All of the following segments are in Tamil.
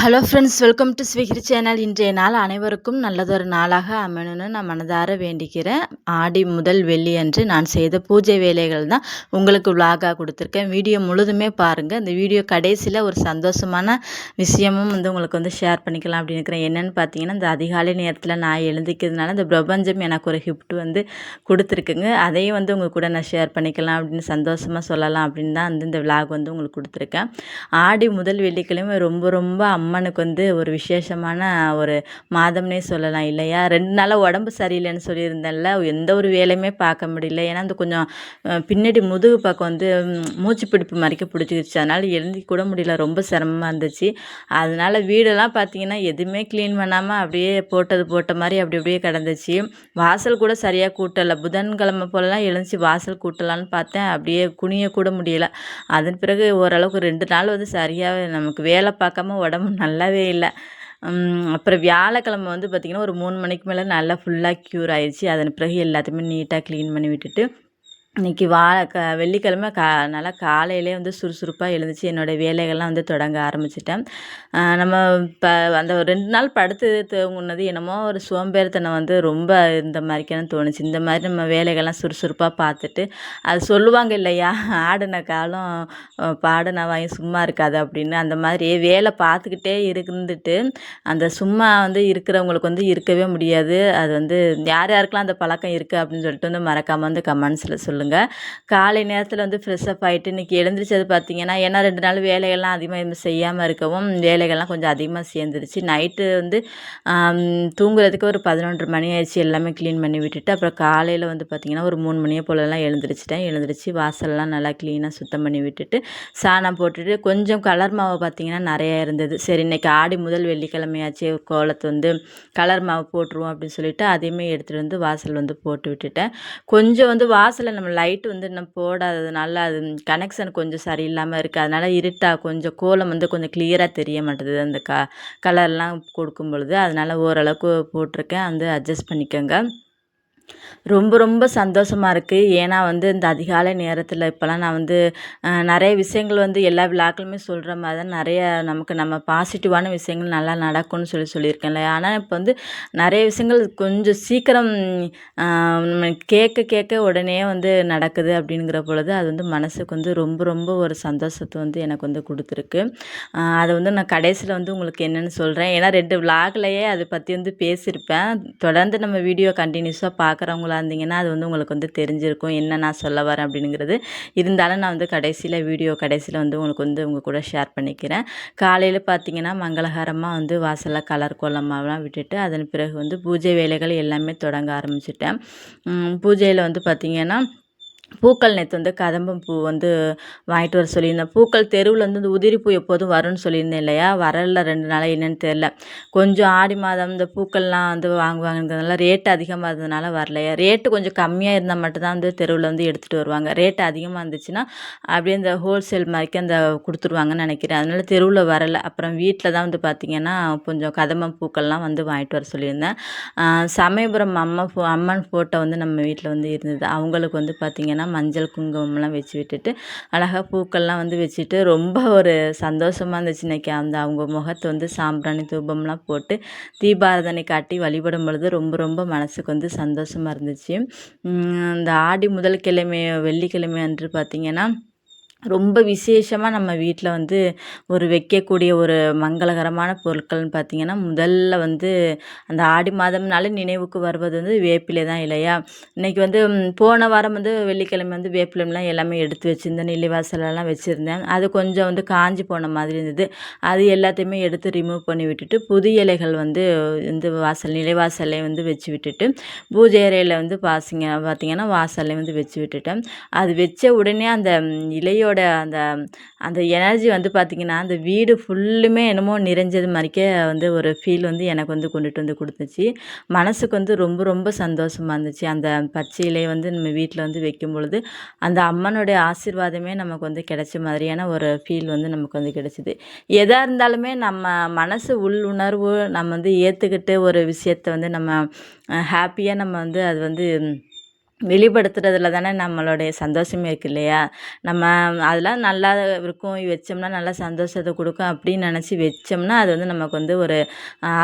ஹலோ ஃப்ரெண்ட்ஸ், வெல்கம் டு ஸ்வீகிரி சேனல். இன்றைய நாள் அனைவருக்கும் நல்லதொரு நாளாக அமையணும்னு நான் மனதார வேண்டிக்கிறேன். ஆடி முதல் வெள்ளி அன்று நான் செய்த பூஜை வேலைகள் தான் உங்களுக்கு விலாகாக கொடுத்துருக்கேன். வீடியோ முழுதுமே பாருங்கள். இந்த வீடியோ கடைசியில் ஒரு சந்தோஷமான விஷயமும் உங்களுக்கு ஷேர் பண்ணிக்கலாம் அப்படின்னு இருக்கிறேன். என்னென்னு பார்த்தீங்கன்னா, இந்த அதிகாலை நேரத்தில் நான் எழுந்திக்கிறதுனால இந்த பிரபஞ்சம் எனக்கு ஒரு கிஃப்ட் கொடுத்துருக்குங்க. அதையும் உங்கள் கூட நான் ஷேர் பண்ணிக்கலாம் அப்படின்னு சந்தோஷமாக சொல்லலாம் அப்படின்னு தான் இந்த விலாக் உங்களுக்கு கொடுத்துருக்கேன். ஆடி முதல் வெள்ளிக்கிழமை ரொம்ப ரொம்ப அம்மனுக்கு ஒரு விசேஷமான ஒரு மாதம்னே சொல்லலாம் இல்லையா? 2 நாளாக உடம்பு சரியில்லைன்னு சொல்லியிருந்தேன்ல, எந்த ஒரு வேலையுமே பார்க்க முடியல. ஏன்னா கொஞ்சம் பின்னாடி முதுகு பக்கம் மூச்சு பிடிப்பு மாதிரிக்க பிடிச்சிக்கிச்சு. அதனால் எழுந்திக்க கூட முடியல, ரொம்ப சிரமமாக இருந்துச்சு. அதனால் வீடெல்லாம் பார்த்தீங்கன்னா எதுவுமே க்ளீன் பண்ணாமல் அப்படியே போட்டது போட்ட மாதிரி அப்படி அப்படியே கிடந்துச்சு. வாசல் கூட சரியாக கூட்டலை. புதன்கிழமை போலலாம் எழுந்துச்சி வாசல் கூட்டலான்னு பார்த்தேன், அப்படியே குனிய கூட முடியல. அதன் பிறகு ஓரளவுக்கு 2 நாள் சரியாக நமக்கு வேலை பார்க்காம உடம்பு நல்லாவே இல்லை. அப்புறம் வியாழக்கிழமை பார்த்திங்கன்னா ஒரு 3 மணிக்கு மேலே நல்லா ஃபுல்லாக க்யூர் ஆயிடுச்சு. அதன் பிறகு எல்லாத்தையுமே நீட்டாக க்ளீன் பண்ணி விட்டுட்டு இன்றைக்கி வெள்ளிக்கிழமை நல்லா காலையிலே சுறுசுறுப்பாக எழுந்துச்சு என்னோடய வேலைகள்லாம் தொடங்க ஆரம்பிச்சிட்டேன். நம்ம இப்போ அந்த 2 நாள் படுத்து தூங்குனது என்னமோ ஒரு சோம்பேறித்தனம் ரொம்ப இந்த மாதிரிக்கான தோணுச்சு. இந்த மாதிரி நம்ம வேலைகள்லாம் சுறுசுறுப்பாக பார்த்துட்டு அது சொல்லுவாங்க இல்லையா, ஆடின காலம் பாடின வாங்கி சும்மா இருக்காது அப்படின்னு. அந்த மாதிரி வேலை பார்த்துக்கிட்டே இருந்துட்டு அந்த சும்மா இருக்கிறவங்களுக்கு இருக்கவே முடியாது. அது யார் யாருக்கெல்லாம் அந்த பழக்கம் இருக்குது அப்படின்னு சொல்லிட்டு மறக்காமல் கமெண்ட்ஸில் சொல்லுங்கள். காலை நேரத்தில் ஃப்ரெஷ்ஷப் ஆகிட்டு இன்றைக்கி எழுந்திரிச்சது பார்த்திங்கன்னா, ஏன்னா 2 நாள் வேலைகள்லாம் அதிகமாக செய்யாமல் இருக்கவும் வேலைகள்லாம் கொஞ்சம் அதிகமாக சேர்ந்துருச்சு. நைட்டு தூங்குறதுக்கு ஒரு 11:30 மணி ஆயிடுச்சு. எல்லாமே க்ளீன் பண்ணி விட்டுட்டு அப்புறம் காலையில் பார்த்திங்கன்னா ஒரு 3 மணியை போலலாம் எழுந்திரிச்சு வாசல்லாம் நல்லா க்ளீனாக சுத்தம் பண்ணி விட்டுட்டு சாணம் போட்டுட்டு கொஞ்சம் கலர் மாவு பார்த்திங்கன்னா நிறையா இருந்தது. சரி இன்றைக்கி ஆடி முதல் வெள்ளிக்கிழமையாச்சு, கோலத்தை கலர் மாவு போட்டுருவோம் அப்படின்னு சொல்லிட்டு அதையுமே எடுத்துகிட்டு வாசல் போட்டு விட்டுட்டேன். கொஞ்சம் வாசலில் நம்ம லைட்டு இன்னும் போடாததுனால அது கனெக்ஷன் கொஞ்சம் சரியில்லாமல் இருக்குது. அதனால் கொஞ்சம் கோலம் கொஞ்சம் கிளியராக தெரிய மாட்டுது அந்த கலர்லாம் கொடுக்கும் பொழுது. அதனால் ஓரளவுக்கு போட்டிருக்கேன், அட்ஜஸ்ட் பண்ணிக்கோங்க. ரொம்ப ரொம்ப சந்தோஷமாக இருக்குது. ஏன்னா இந்த அதிகாலை நேரத்தில் இப்போலாம் நான் நிறைய விஷயங்கள் எல்லா விழாக்களுமே சொல்கிற மாதிரி தான் நிறைய நம்ம பாசிட்டிவான விஷயங்கள் நல்லா நடக்கும்னு சொல்லியிருக்கேன்ல. ஆனால் இப்போ நிறைய விஷயங்கள் கொஞ்சம் சீக்கிரம் நம்ம கேட்க கேட்க உடனே நடக்குது அப்படிங்கிற பொழுது அது மனசுக்கு ரொம்ப ரொம்ப ஒரு சந்தோஷத்தை எனக்கு கொடுத்துருக்கு. அதை நான் கடைசியில் உங்களுக்கு என்னென்னு சொல்கிறேன். ஏன்னா 2 விழாக்லையே அதை பற்றி பேசியிருப்பேன். தொடர்ந்து நம்ம வீடியோ கண்டினியூஸாக பார்க்குறவங்களா இருந்தீங்கன்னா அது உங்களுக்கு தெரிஞ்சிருக்கும் என்ன நான் சொல்ல வரேன் அப்படிங்கிறது. இருந்தாலும் நான் கடைசியில் வீடியோ கடைசியில் உங்களுக்கு உங்கள் கூட ஷேர் பண்ணிக்கிறேன். காலையில் பார்த்தீங்கன்னா மங்களகரமாக வாசலில் கலர் கோலமாவெலாம் விட்டுட்டு அதன் பிறகு பூஜை வேலைகள் எல்லாமே தொடங்க ஆரம்பிச்சிட்டேன். பூஜையில் பார்த்தீங்கன்னா பூக்கள் நேற்று கதம்பம் பூ வாங்கிட்டு வர சொல்லியிருந்தேன். பூக்கள் தெருவில் இந்த உதிரி பூ எப்போதும் வரும்னு சொல்லியிருந்தேன் இல்லையா, வரல 2 நாளாக என்னென்னு தெரில. கொஞ்சம் ஆடி மாதம் இந்த பூக்கள்லாம் வாங்குவாங்கன்றதுனால ரேட்டு அதிகமாக இருந்ததுனால வரலையா. ரேட்டு கொஞ்சம் கம்மியாக இருந்தால் மட்டும்தான் தெருவில் எடுத்துகிட்டு வருவாங்க. ரேட்டு அதிகமாக இருந்துச்சுன்னா அப்படியே இந்த ஹோல்சேல் மாதிரிக்கு கொடுத்துருவாங்கன்னு நினைக்கிறேன். அதனால தெருவில் வரலை. அப்புறம் வீட்டில் தான் பார்த்திங்கன்னா கொஞ்சம் கதம்பம் பூக்கள்லாம் வாங்கிட்டு வர சொல்லியிருந்தேன். சமயபுரம் அம்மன் ஃபோட்டோ நம்ம வீட்டில் இருந்தது. அவங்களுக்கு பார்த்திங்கன்னா மஞ்சள் குங்குமம்லாம் வச்சு விட்டுட்டு அழகாக பூக்கள்லாம் வச்சுட்டு ரொம்ப ஒரு சந்தோஷமாக இருந்துச்சு. இன்றைக்கி அவங்க முகத்தை சாம்பிராணி தூபம்லாம் போட்டு தீபாராதனை காட்டி வழிபடும் பொழுது ரொம்ப ரொம்ப மனசுக்கு சந்தோஷமாக இருந்துச்சு. இந்த ஆடி முதல் கிழமை வெள்ளிக்கிழமை அன்று பார்த்திங்கன்னா ரொம்ப விசேஷமாக நம்ம வீட்டில் ஒரு வைக்கக்கூடிய ஒரு மங்களகரமான பொருட்கள்னு பார்த்திங்கன்னா, முதல்ல அந்த ஆடி மாதம்னாலே நினைவுக்கு வருவது வேப்பிலை தான் இல்லையா. இன்றைக்கி போன வாரம் வெள்ளிக்கிழமை வேப்பிலைலாம் எல்லாமே எடுத்து வச்சுருந்தேன். நிலைவாசலெல்லாம் வச்சுருந்தேன். அது கொஞ்சம் காஞ்சி போன மாதிரி இருந்தது. அது எல்லாத்தையுமே எடுத்து ரிமூவ் பண்ணி விட்டுட்டு புது இலைகள் நிலைவாசல்லே வச்சு விட்டுட்டு பூஜை அறையில் பார்த்திங்கன்னா வாசல்லே வச்சு விட்டுட்டேன். அது வச்ச உடனே அந்த இலையோட அந்த அந்த எனர்ஜி பார்த்திங்கன்னா அந்த வீடு ஃபுல்லுமே என்னமோ நிறைஞ்சது மாதிரிக்கே ஒரு ஃபீல் எனக்கு கொண்டுட்டு கொடுத்துச்சு. மனசுக்கு ரொம்ப ரொம்ப சந்தோஷமாக இருந்துச்சு. அந்த பச்சை இலையை நம்ம வீட்டில் வைக்கும் பொழுது அந்த அம்மனுடைய ஆசீர்வாதமே நமக்கு கிடைச்ச மாதிரியான ஒரு ஃபீல் நமக்கு கிடைச்சிது. எதாக இருந்தாலுமே நம்ம மனசு உள்ளுணர்வு நம்ம ஏற்றுக்கிட்டு ஒரு விஷயத்தை நம்ம ஹாப்பியாக நம்ம அது வெளிப்படுத்துறதுல தானே நம்மளுடைய சந்தோஷமே இருக்கு இல்லையா? நம்ம அதெல்லாம் நல்லா இருக்கும், வச்சோம்னா நல்லா சந்தோஷத்த குடுக்கும் அப்படின்னு நெனச்சு வச்சோம்னா, அது வந்து நமக்கு வந்து ஒரு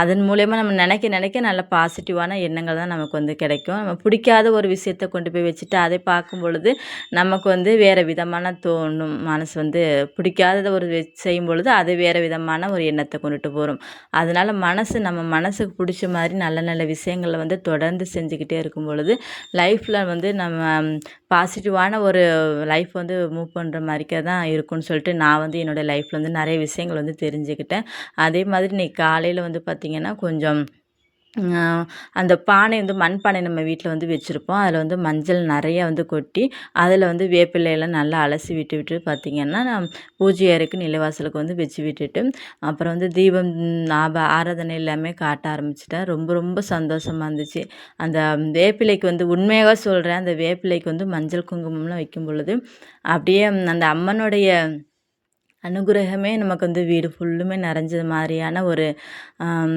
அதன் மூலியமா நம்ம நெனைக்க நெனைக்க நல்ல பாசிட்டிவான எண்ணங்கள் தான் நமக்கு வந்து கிடைக்கும். நம்ம பிடிக்காத ஒரு விஷயத்த கொண்டு போய் வச்சுட்டு, அதை பார்க்கும் பொழுது நமக்கு வந்து வேற விதமான தோணும். மனசு வந்து பிடிக்காதத ஒரு செய்யும் பொழுது, அது வேற விதமான ஒரு எண்ணத்த கொண்டுட்டு வரும். அதனால நம்ம மனசுக்கு பிடிச்ச மாரி நல்ல நல்ல விஷயங்கள வந்து தொடர்ந்து செஞ்சுக்கிட்டே இருக்கும் பொழுது, லைஃப்ல வந்து நம்ம பாசிட்டிவான ஒரு லைஃப் வந்து மூவ் பண்ணுற மாரிக்கே தான் இருக்கும்னு சொல்லிட்டு நான் வந்து என்னோடய லைஃப்ல வந்து நிறைய விஷயங்கள் வந்து தெரிஞ்சுக்கிட்டேன். அதே மாதிரி இன்னைக்கு காலையில் வந்து பார்த்திங்கன்னா கொஞ்சம் அ அந்த பானை வந்து மண்பானை நம்ம வீட்ல வந்து வச்சுருப்போம். அதில வந்து மஞ்சள் நெறைய வந்து கொட்டி, அதில வந்து வேப்பிலையெல்லாம் நல்லா அலசி விட்டு பார்த்திங்கன்னா, நான் பூஜை அறைக்கு நிலைவாசலுக்கு வந்து வச்சு விட்டுட்டு, அப்புறம் வந்து தீபம் ஆராதனை எல்லாமே காட்ட ஆரம்பிச்சுட்டேன். ரொம்ப ரொம்ப சந்தோஷமா இருந்துச்சு. அந்த வேப்பிலைக்கு வந்து உண்மையாவே சொல்றேன், அந்த வேப்பிலைக்கு வந்து மஞ்சள் குங்குமம்லாம் வைக்கும் பொழுது, அப்படியே அந்த அம்மனுடைய அனுகிரகமே நமக்கு வந்து வீடு ஃபுல்லுமே நிறைஞ்சது மாதிரியான ஆம்,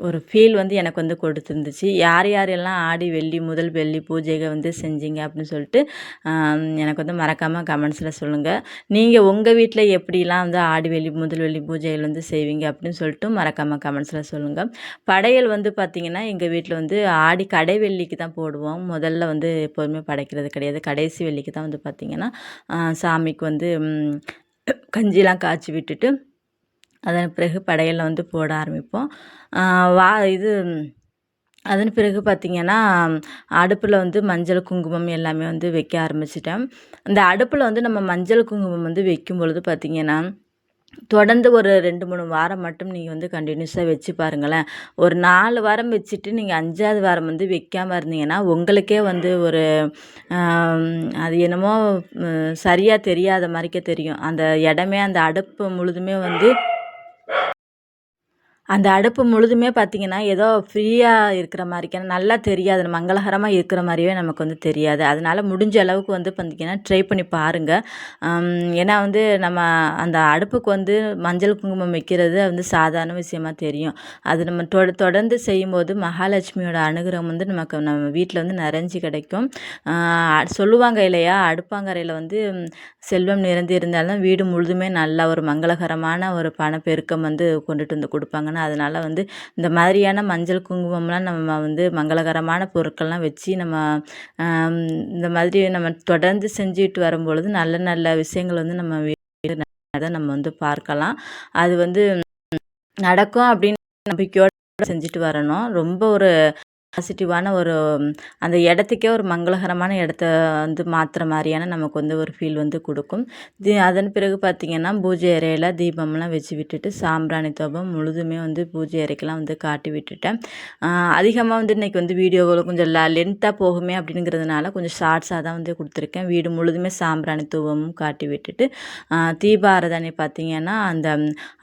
ஒரு ஃபீல் வந்து எனக்கு வந்து கொடுத்துருந்துச்சு. யார் யாரெல்லாம் ஆடி வெள்ளி முதல் வெள்ளி பூஜைகள் வந்து செஞ்சீங்க அப்படின்னு சொல்லிட்டு எனக்கு வந்து மறக்காமல் கமெண்ட்ஸில் சொல்லுங்கள். நீங்கள் உங்கள் வீட்டில் எப்படிலாம் வந்து ஆடி வெள்ளி முதல் வெள்ளி பூஜைகள் வந்து செய்வீங்க அப்படின்னு சொல்லிட்டு மறக்காமல் கமெண்ட்ஸில் சொல்லுங்கள். படையல் வந்து பார்த்திங்கன்னா எங்கள் வீட்டில் வந்து ஆடி கடை வெள்ளிக்கு தான் போடுவோம். முதல்ல வந்து எப்போதுமே படைக்கிறது கிடையாது. கடைசி வெள்ளிக்கு தான் வந்து பார்த்திங்கன்னா சாமிக்கு வந்து கஞ்சிலாம் காய்ச்சி விட்டுட்டு அதன் பிறகு படையலில் வந்து போட ஆரம்பிப்போம். வா இது அதன் பிறகு பார்த்திங்கன்னா அடுப்பில் வந்து மஞ்சள் குங்குமம் எல்லாமே வந்து வைக்க ஆரம்பிச்சிட்டேன். அந்த அடுப்பில் வந்து நம்ம மஞ்சள் குங்குமம் வந்து வைக்கும் பொழுது பார்த்திங்கன்னா தொடர்ந்து ஒரு 2, 3 வாரம் மட்டும் நீங்கள் வந்து கண்டினியூஸாக வச்சு பாருங்களேன். ஒரு 4 வாரம் வச்சுட்டு நீங்கள் 5வது வாரம் வந்து வைக்காம இருந்தீங்கன்னா, உங்களுக்கே வந்து ஒரு அது என்னமோ சரியா தெரியாத மாரிக்கே தெரியும். அந்த இடமே அந்த அடுப்பு முழுதுமே வந்து அந்த அடுப்பு முழுதுமே பார்த்திங்கன்னா, ஏதோ ஃப்ரீயா இருக்கிற மாரிக்கான நல்லா தெரியாது. மங்களகரமா இருக்கிற மாரியே நமக்கு வந்து தெரியாது. அதனால முடிஞ்ச அளவுக்கு வந்து பார்த்திங்கன்னா, ட்ரை பண்ணி பாருங்க. ஏன்னா வந்து நம்ம அந்த அடுப்புக்கு வந்து மஞ்சள் குங்குமம் வைக்கிறது வந்து சாதாரண விஷயமா தெரியும். அது நம்ம தொடர்ந்து செய்யும்போது மகாலட்சுமியோட அனுகிரகம் வந்து நமக்கு நம்ம வீட்ல வந்து நிறைஞ்சு கிடைக்கும். சொல்லுவாங்க இல்லையா? அடுப்பாங்கரையில வந்து செல்வம் நிறைந்து இருந்தாலும் வீடு முழுதுமே நல்ல ஒரு மங்களகரமான ஒரு பணப்பெருக்கம் வந்து கொண்டுட்டு வந்து கொடுப்பாங்கன்னு. அதனால் வந்து இந்த மாதிரியான மஞ்சள் குங்குமம்லாம் நம்ம வந்து மங்களகரமான பொருட்கள்லாம் வச்சு நம்ம இந்த மாதிரி நம்ம தொடர்ந்து செஞ்சுட்டு வரும்பொழுது நல்ல நல்ல விஷயங்கள் வந்து நம்ம வீடு அதை நம்ம வந்து பார்க்கலாம். அது வந்து நடக்கும் அப்படின்னு நம்பிக்கையோடு செஞ்சுட்டு வரணும். ரொம்ப ஒரு பாசிட்டிவான ஒரு அந்த இடத்துக்கே ஒரு மங்களகரமான இடத்த வந்து மாற்றுற மாதிரியான நமக்கு வந்து ஒரு ஃபீல் வந்து கொடுக்கும். அதன் பிறகு பார்த்திங்கன்னா பூஜை அறையில் தீபம்லாம் வச்சு விட்டுட்டு சாம்பிராணி தூபம் முழுதுமே வந்து பூஜை அறைக்கெல்லாம் வந்து காட்டி விட்டுட்டேன். அதிகமாக வந்து இன்றைக்கி வந்து வீடியோவில் கொஞ்சம் லென்த்தாக போகுமே அப்படிங்கிறதுனால கொஞ்சம் ஷார்ட்ஸாக தான் வந்து கொடுத்துருக்கேன். வீடு முழுதுமே சாம்பிராணி தூபமும் காட்டி விட்டுட்டு தீபாராதனை பார்த்திங்கன்னா அந்த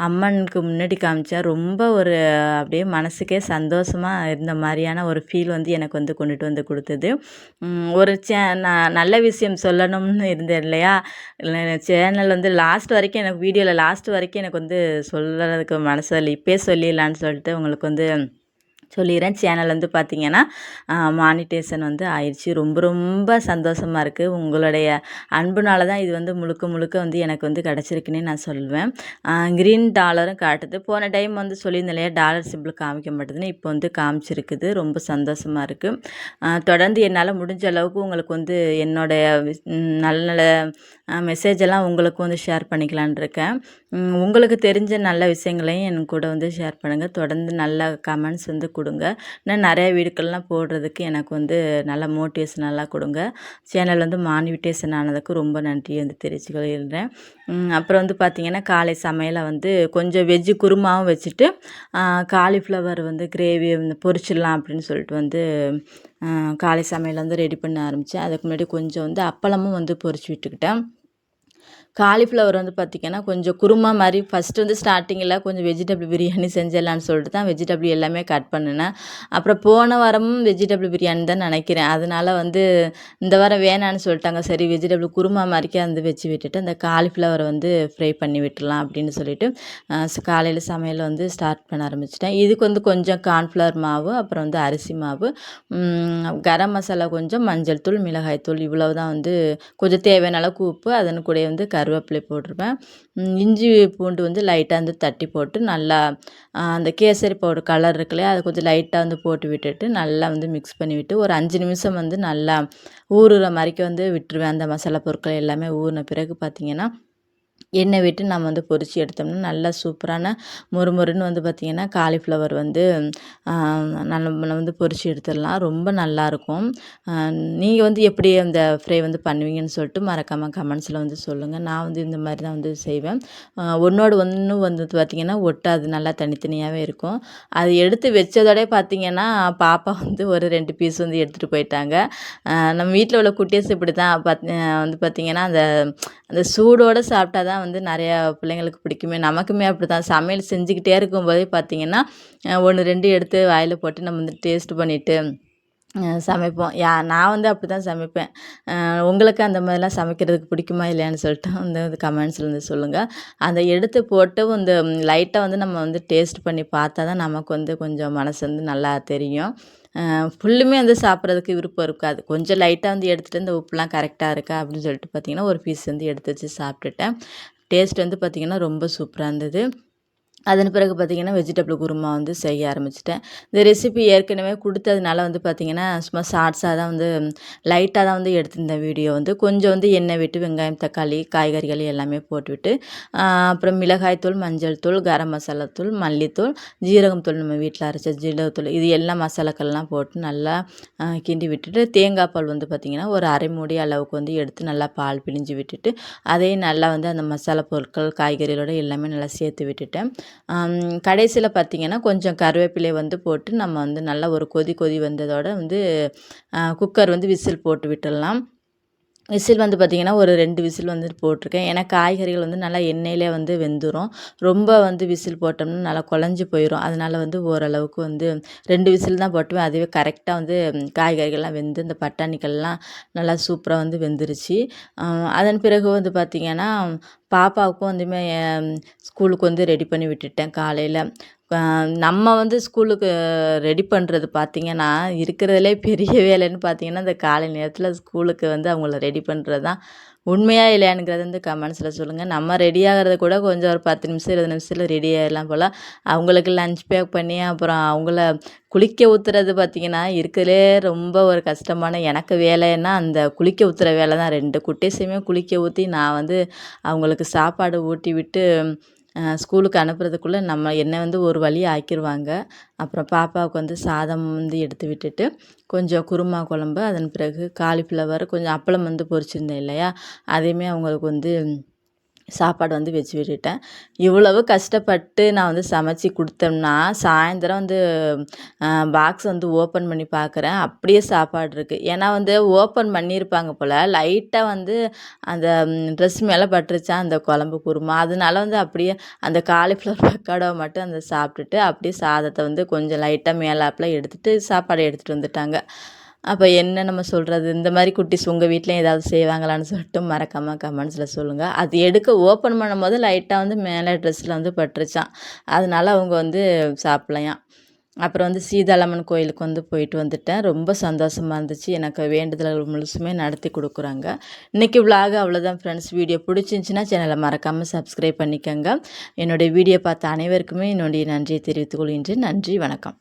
அம்மனுக்கு முன்னாடி காமிச்சா ரொம்ப ஒரு அப்படியே மனசுக்கே சந்தோஷமாக இருந்த மாதிரியான ஒரு ஃபீல் வந்து எனக்கு வந்து கொண்டுட்டு வந்து கொடுத்தது. ஒரு நல்ல விஷயம் சொல்லணும்னு இருந்தேன் இல்லையா? சேனல் வந்து லாஸ்ட் வரைக்கும் எனக்கு வீடியோவில் லாஸ்ட் வரைக்கும் எனக்கு வந்து சொல்கிறதுக்கு மனசு இல்லை. இப்போயே சொல்லிடலான்னு சொல்லிட்டு உங்களுக்கு வந்து சொல்லிடுறேன். சேனல் வந்து பார்த்திங்கன்னா மானிட்டேஷன் வந்து ஆயிடுச்சு. ரொம்ப ரொம்ப சந்தோஷமாக இருக்குது. உங்களுடைய அன்புனால தான் இது வந்து முழுக்க முழுக்க வந்து எனக்கு வந்து கிடச்சிருக்குன்னே நான் சொல்வேன். க்ரீன் டாலரும் காட்டுது. போன டைம் வந்து சொல்லியிருந்தேன் இல்லையா? டாலர் சிம்பிள் காமிக்க மாட்டேதுன்னு. இப்போ வந்து காமிச்சிருக்குது. ரொம்ப சந்தோஷமாக இருக்குது. தொடர்ந்து என்னால் முடிஞ்ச அளவுக்கு உங்களுக்கு வந்து என்னோடைய நல்ல நல்ல மெசேஜெல்லாம் உங்களுக்கும் வந்து ஷேர் பண்ணிக்கலான் இருக்கேன். உங்களுக்கு தெரிஞ்ச நல்ல விஷயங்களையும் என் கூட வந்து ஷேர் பண்ணுங்கள். தொடர்ந்து நல்ல கமெண்ட்ஸ் வந்து கொடுங்க. இன்னும் நிறைய வீடுகள்லாம் போடுறதுக்கு எனக்கு வந்து நல்ல மோட்டிவேஷனெல்லாம் கொடுங்க. சேனல் வந்து மானிட்டேஷன் ஆனதுக்கு ரொம்ப நன்றி வந்து தெரிவிச்சுக்கிறேன். அப்புறம் வந்து பார்த்திங்கன்னா காலை சமையலை வந்து கொஞ்சம் வெஜ்ஜு குருமாவும் வச்சுட்டு காலிஃப்ளவர் வந்து கிரேவி வந்து பொரிச்சிடலாம் அப்படின்னு சொல்லிட்டு வந்து காலை சமையல் வந்து ரெடி பண்ண ஆரம்பித்தேன். அதுக்கு முன்னாடி கொஞ்சம் வந்து அப்பளமும் வந்து பொரிச்சு விட்டுக்கிட்டேன். காலிஃப்ளவர் வந்து பார்த்திங்கன்னா கொஞ்சம் குருமா மாதிரி ஃபஸ்ட்டு வந்து ஸ்டார்டிங்கில் கொஞ்சம் வெஜிடபிள் பிரியாணி செஞ்சிடலான்னு சொல்லிட்டு தான் வெஜிடபிள் எல்லாமே கட் பண்ணினேன். அப்புறம் போன வாரமும் வெஜிடபிள் பிரியாணி தான் நினைக்கிறேன். அதனால வந்து இந்த வாரம் வேணான்னு சொல்லிட்டாங்க. சரி வெஜிடபிள் குருமா மாதிரிக்கே வந்து வச்சு விட்டுட்டு அந்த காலிஃப்ளவரை வந்து ஃப்ரை பண்ணி விட்டுடலாம் அப்படின்னு சொல்லிட்டு காலையில் சமையல் வந்து ஸ்டார்ட் பண்ண ஆரம்பிச்சிட்டேன். இதுக்கு வந்து கொஞ்சம் கார்ன்ஃப்ளவர் மாவு, அப்புறம் வந்து அரிசி மாவு, கரம் மசாலா கொஞ்சம், மஞ்சள் தூள், மிளகாய் தூள் இவ்வளவு தான் வந்து கொஞ்சம் தேவையான அளவுக்கு உப்பு, அதன் கூட வந்து கருவேப்பிலை போட்டிருப்பேன். இஞ்சி பூண்டு வந்து லைட்டாக வந்து தட்டி போட்டு நல்லா அந்த கேசரி பவுடர் கலர் இருக்கு இல்லையா, அதை கொஞ்சம் லைட்டாக வந்து போட்டு விட்டுட்டு நல்லா வந்து மிக்ஸ் பண்ணி விட்டு ஒரு 5 நிமிஷம் வந்து நல்லா ஊறுற மாதிரிக்கு வந்து விட்டுருவேன். அந்த மசாலா பொருட்கள் எல்லாமே ஊறின பிறகு பார்த்திங்கன்னா எண்ணெய் விட்டு நம்ம வந்து பொரித்து எடுத்தோம்னா நல்லா சூப்பரான மொறுமொறுன்னு வந்து பார்த்திங்கன்னா காலிஃப்ளவர் வந்து நம்ம வந்து பொரித்து எடுத்துடலாம். ரொம்ப நல்லாயிருக்கும். நீங்கள் வந்து எப்படி அந்த ஃப்ரை வந்து பண்ணுவீங்கன்னு சொல்லிட்டு மறக்காமல் கமெண்ட்ஸில் வந்து சொல்லுங்கள். நான் வந்து இந்த மாதிரி தான் வந்து செய்வேன். ஒன்றோடு ஒன்று வந்து பார்த்திங்கன்னா ஒட்டாது, நல்லா தனித்தனியாகவே இருக்கும். அது எடுத்து வச்சதோடய பார்த்திங்கன்னா பாப்பா வந்து ஒரு 2 பீஸ் வந்து எடுத்துகிட்டு போயிட்டாங்க. நம்ம வீட்டில் உள்ள குட்டீஸ் இப்படி தான் வந்து பார்த்திங்கன்னா அந்த அந்த சூடோடு சாப்பிட்டா தான் வந்து நிறையா பிள்ளைங்களுக்கு பிடிக்குமே. நமக்குமே அப்படி தான் சமையல் செஞ்சுக்கிட்டே இருக்கும்போதே பார்த்திங்கன்னா 1, 2 எடுத்து வாயில் போட்டு நம்ம வந்து டேஸ்ட் பண்ணிவிட்டு சமைப்போம். நான் வந்து அப்படி தான் சமைப்பேன். உங்களுக்கு அந்த மாதிரிலாம் சமைக்கிறதுக்கு பிடிக்குமா இல்லையான்னு சொல்லிட்டு வந்து கமெண்ட்ஸில் வந்து சொல்லுங்கள். அதை எடுத்து போட்டு இந்த லைட்டாக வந்து நம்ம வந்து டேஸ்ட் பண்ணி பார்த்தா தான் நமக்கு வந்து கொஞ்சம் மனசு வந்து நல்லா தெரியும். ஃபுல்லுமே வந்து சாப்பிட்றதுக்கு விருப்பம் இருக்காது. கொஞ்சம் லைட்டாக வந்து எடுத்துகிட்டு இந்த உப்புலாம் கரெக்டாக இருக்கா அப்படின்னு சொல்லிட்டு பார்த்திங்கன்னா ஒரு பீஸ் வந்து எடுத்து வச்சு சாப்பிட்டுட்டேன். டேஸ்ட் வந்து பார்த்திங்கன்னா ரொம்ப சூப்பராக இருந்தது. அதன் பிறகு பார்த்திங்கன்னா வெஜிடபிள் குருமா வந்து செய்ய ஆரம்பிச்சிட்டேன். இந்த ரெசிபி ஏற்கனவே கொடுத்ததுனால வந்து பார்த்திங்கன்னா சும்மா ஷார்ட்ஸாக தான் வந்து லைட்டாக தான் வந்து எடுத்திருந்தேன் வீடியோ வந்து. கொஞ்சம் வந்து எண்ணெய் விட்டு வெங்காயம், தக்காளி, காய்கறிகள் எல்லாமே போட்டுவிட்டு அப்புறம் மிளகாய் தூள், மஞ்சள் தூள், கரம் மசாலா தூள், மல்லித்தூள், ஜீரகம் தூள், நம்ம வீட்டில் அரைச்ச ஜீரகத்தூள், இது எல்லா மசாலாக்கள்லாம் போட்டு நல்லா கிண்டி விட்டுட்டு தேங்காய் பால் வந்து பார்த்திங்கன்னா ஒரு அரை மூடி அளவுக்கு வந்து எடுத்து நல்லா பால் பிழிஞ்சு விட்டுட்டு அதையும் நல்லா வந்து அந்த மசாலா பொருட்கள் காய்கறிகளோடு எல்லாமே நல்லா சேர்த்து விட்டுட்டேன். கடைசியில் பார்த்திங்கன்னா கொஞ்சம் கருவேப்பிலை வந்து போட்டு நம்ம வந்து நல்லா ஒரு கொதி வந்ததோட வந்து குக்கர் வந்து விசில் போட்டு விட்டுடலாம். விசில் வந்து பார்த்திங்கன்னா ஒரு 2 விசில் வந்து போட்டிருக்கேன். ஏன்னா காய்கறிகள் வந்து நல்லா எண்ணெயிலே வந்து வெந்துடும். ரொம்ப வந்து விசில் போட்டோம்னா நல்லா குழஞ்சி போயிடும். அதனால் வந்து ஓரளவுக்கு வந்து 2 விசில் தான் போட்டுவேன். அதுவே கரெக்டாக வந்து காய்கறிகள்லாம் வெந்து இந்த பட்டாணிக்கள்லாம் நல்லா சூப்பராக வந்து வெந்துருச்சு. அதன் பிறகு வந்து பார்த்திங்கன்னா பாப்பாவுக்கும் வந்துமே ஸ்கூலுக்கு வந்து ரெடி பண்ணி விட்டுட்டேன் காலையில். நம்ம வந்து ஸ்கூலுக்கு ரெடி பண்ணுறது பார்த்திங்கன்னா இருக்கிறதுலே பெரிய வேலைன்னு பார்த்திங்கன்னா இந்த காலை நேரத்தில் ஸ்கூலுக்கு வந்து அவங்கள ரெடி பண்ணுறது தான். உண்மையா இல்லையானுங்கிறத வந்து கமெண்ட்ஸில் சொல்லுங்கள். நம்ம ரெடி ஆகிறது கூட கொஞ்சம் ஒரு 10 நிமிஷம் 20 நிமிஷத்தில் ரெடி ஆகிடலாம் போல். அவங்களுக்கு லஞ்ச் பேக் பண்ணி அப்புறம் அவங்கள குளிக்க ஊற்றுறது பார்த்திங்கன்னா இருக்கிறதுலே ரொம்ப ஒரு கஷ்டமான எனக்கு வேலைன்னா அந்த குளிக்க ஊற்றுற வேலை தான். 2 குட்டீஸையுமே குளிக்க ஊற்றி நான் வந்து அவங்களுக்கு சாப்பாடு ஊட்டி விட்டு ஸ்கூலுக்கு அனுப்புறதுக்குள்ளே என்னை வந்து ஒரு வழி ஆக்கிடுவாங்க. அப்புறம் பாப்பாவுக்கு வந்து சாதம் வந்து எடுத்து விட்டுட்டு கொஞ்சம் குருமா குழம்பு, அதன் பிறகு காலிஃப்ளவர், கொஞ்சம் அப்பளம் வந்து பொரிச்சிருந்தேன் இல்லையா, அதையுமே அவங்களுக்கு வந்து சாப்பாடு வந்து வச்சு விட்டுட்டேன். இவ்வளவு கஷ்டப்பட்டு நான் வந்து சமைச்சி கொடுத்தோம்னா சாயந்தரம் வந்து பாக்ஸ் வந்து ஓப்பன் பண்ணி பார்க்குறேன், அப்படியே சாப்பாடு இருக்குது. ஏன்னா வந்து ஓப்பன் பண்ணியிருப்பாங்க போல், லைட்டாக வந்து அந்த ட்ரெஸ் மேலே பட்டுருச்சா அந்த குழம்பு குருமா, அதனால வந்து அப்படியே அந்த காலிஃப்ளவர் பக்கோடாவை மட்டும் அந்த சாப்பிட்டுட்டு அப்படியே சாதத்தை வந்து கொஞ்சம் லைட்டாக மேலாப்பில் எடுத்துகிட்டு சாப்பாடை எடுத்துகிட்டு வந்துட்டாங்க. அப்போ என்ன நம்ம சொல்கிறது, இந்த மாதிரி குட்டீஸ் உங்கள் வீட்லேயும் ஏதாவது செய்வாங்களான்னு சொல்லிட்டு மறக்காமல் கமெண்ட்ஸில் சொல்லுங்கள். அது ஓப்பன் பண்ணும்போது லைட்டாக வந்து மேலே ட்ரெஸ்ஸில் வந்து பட்டுருச்சான், அதனால அவங்க வந்து சாப்பிட்லையாம். அப்புறம் வந்து சீதாளம்மன் கோயிலுக்கு வந்து போயிட்டு வந்துட்டேன். ரொம்ப சந்தோஷமாக இருந்துச்சு. எனக்கு வேண்டுதல்கள் முழுசுமே நடத்தி கொடுக்குறாங்க. இன்றைக்கி விலாக் அவ்வளோதான் ஃப்ரெண்ட்ஸ். வீடியோ பிடிச்சிருந்துச்சின்னா சேனலை மறக்காமல் சப்ஸ்கிரைப் பண்ணிக்கோங்க. என்னுடைய வீடியோ பார்த்த அனைவருக்குமே என்னுடைய நன்றியை தெரிவித்துக் கொள்கின்றேன். நன்றி, வணக்கம்.